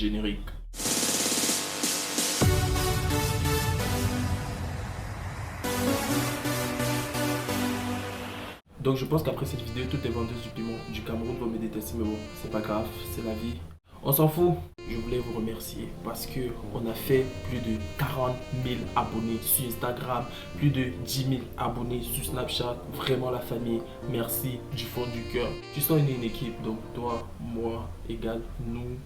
Générique. Donc je pense qu'après cette vidéo, toutes les vendeuses du piment du Cameroun vont me détester, mais bon, c'est pas grave, c'est la vie. On s'en fout. Je voulais vous remercier parce que on a fait plus de 40 000 abonnés sur Instagram, plus de 10 000 abonnés sur Snapchat. Vraiment la famille, merci du fond du cœur. Tu sens une équipe, donc toi, moi, égal, nous,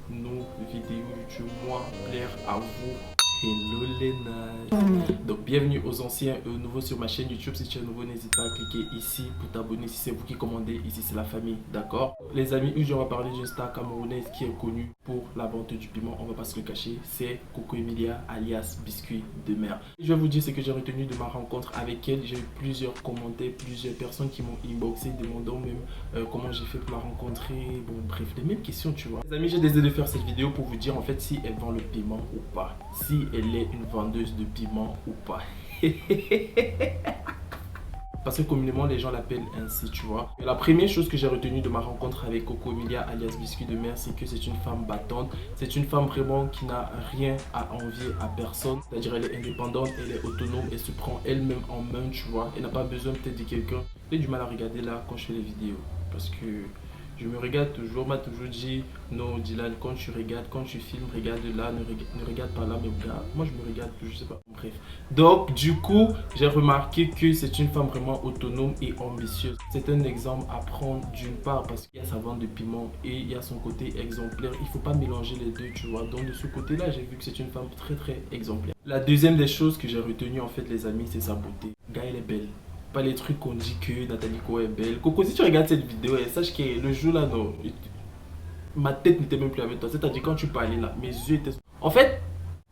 vidéo YouTube, moi, plaire à vous. Hello les nages. Donc bienvenue aux anciens et aux nouveaux sur ma chaîne YouTube. Si tu es nouveau, n'hésite pas à cliquer ici pour t'abonner. Si c'est vous qui commandez, ici c'est la famille, d'accord? Les amis, aujourd'hui on va parler d'une star camerounaise qui est connue pour la vente du piment. On va pas se le cacher, c'est Coco Emilia alias Biscuit de Mer. Je vais vous dire ce que j'ai retenu de ma rencontre avec elle. J'ai eu plusieurs commentaires, plusieurs personnes qui m'ont inboxé demandant même comment j'ai fait pour la rencontrer. Bon bref, les mêmes questions tu vois. Les amis, j'ai décidé de faire cette vidéo pour vous dire en fait si elle vend le piment ou pas. Si elle est une vendeuse de piment ou pas. Parce que communément les gens l'appellent ainsi, tu vois. Et la première chose que j'ai retenue de ma rencontre avec Coco Emilia alias Biscuit de Mer, c'est que c'est une femme battante. C'est une femme vraiment qui n'a rien à envier à personne. C'est-à-dire elle est indépendante, elle est autonome, elle se prend elle-même en main, tu vois. Elle n'a pas besoin peut-être de quelqu'un. J'ai du mal à regarder là quand je fais les vidéos. Parce que je me regarde toujours, on m'a toujours dit non Dylan, quand tu regardes, quand tu filmes, regarde là, ne regarde pas là, mais regarde. Moi je me regarde, je sais pas. Bref. Donc du coup, j'ai remarqué que c'est une femme vraiment autonome et ambitieuse. C'est un exemple à prendre d'une part parce qu'il y a sa vente de piment et il y a son côté exemplaire. Il faut pas mélanger les deux, tu vois. Donc de ce côté-là, j'ai vu que c'est une femme très exemplaire. La deuxième des choses que j'ai retenues en fait les amis, c'est sa beauté. Gars, elle est belle. Pas les trucs qu'on dit que Nathalie Ko est belle. Coco, si tu regardes cette vidéo, sache que le jour là, non, ma tête n'était même plus avec toi. C'est-à-dire quand tu parlais là, mes yeux étaient... En fait,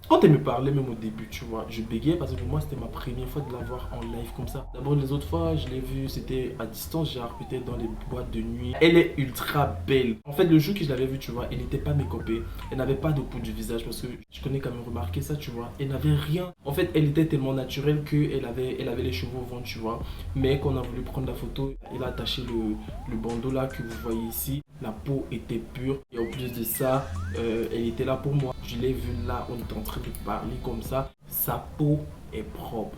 quand elle me parlait même au début, tu vois, je bégayais parce que pour moi c'était ma première fois de la voir en live comme ça. D'abord les autres fois, je l'ai vue, c'était à distance, genre peut-être dans les boîtes de nuit. Elle est ultra belle. En fait, le jour que je l'avais vue, tu vois, elle n'était pas mécopée. Elle n'avait pas de peau du visage parce que je connais quand même remarqué ça, tu vois. Elle n'avait rien. En fait, elle était tellement naturelle qu'elle avait les cheveux au ventre, tu vois. Mais quand on a voulu prendre la photo, elle a attaché le bandeau là que vous voyez ici. La peau était pure et en plus de ça, elle était là pour moi. Je l'ai vue là, on est en train de parler comme ça. Sa peau est propre.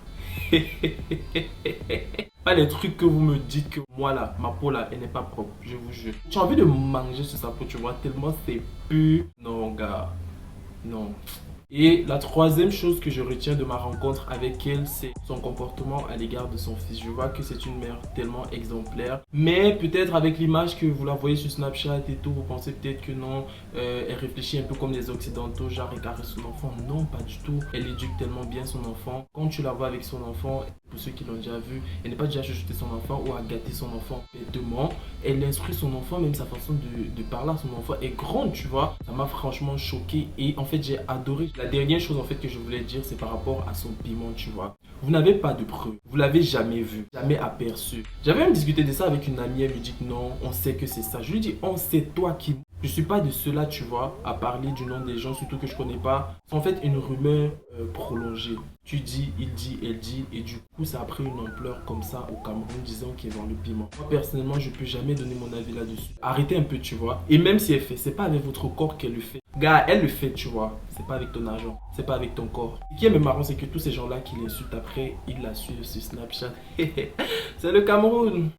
Pas les trucs que vous me dites que moi là, ma peau là, elle n'est pas propre, je vous jure. J'ai envie de manger sur sa peau, tu vois, tellement c'est pur. Non gars, non. Et la troisième chose que je retiens de ma rencontre avec elle, c'est son comportement à l'égard de son fils. Je vois que c'est une mère tellement exemplaire. Mais peut-être avec l'image que vous la voyez sur Snapchat et tout, vous pensez peut-être que non, elle réfléchit un peu comme les Occidentaux, genre elle caresse son enfant. Non, pas du tout. Elle éduque tellement bien son enfant. Quand tu la vois avec son enfant, pour ceux qui l'ont déjà vu, elle n'est pas déjà chuchoter son enfant ou à gâter son enfant bêtement. Elle instruit son enfant, même sa façon de parler à son enfant est grande, tu vois. Ça m'a franchement choqué et en fait j'ai adoré. La dernière chose en fait que je voulais dire, c'est par rapport à son piment, tu vois. Vous n'avez pas de preuve, vous l'avez jamais vu, jamais aperçu. J'avais même discuté de ça avec une amie, elle me dit que non, on sait que c'est ça. Je lui dis, on sait toi qui... Je suis pas de ceux-là, tu vois, à parler du nom des gens, surtout que je connais pas. C'est en fait une rumeur prolongée. Tu dis, il dit, elle dit, et du coup, ça a pris une ampleur comme ça au Cameroun, disant qu'il est dans le piment. Moi, personnellement, je peux jamais donner mon avis là-dessus. Arrêtez un peu, tu vois. Et même si elle fait, c'est pas avec votre corps qu'elle le fait. Gars, elle le fait, tu vois. C'est pas avec ton argent, c'est pas avec ton corps. Ce qui est même marrant, c'est que tous ces gens-là qui l'insultent après, ils la suivent sur Snapchat. C'est le Cameroun.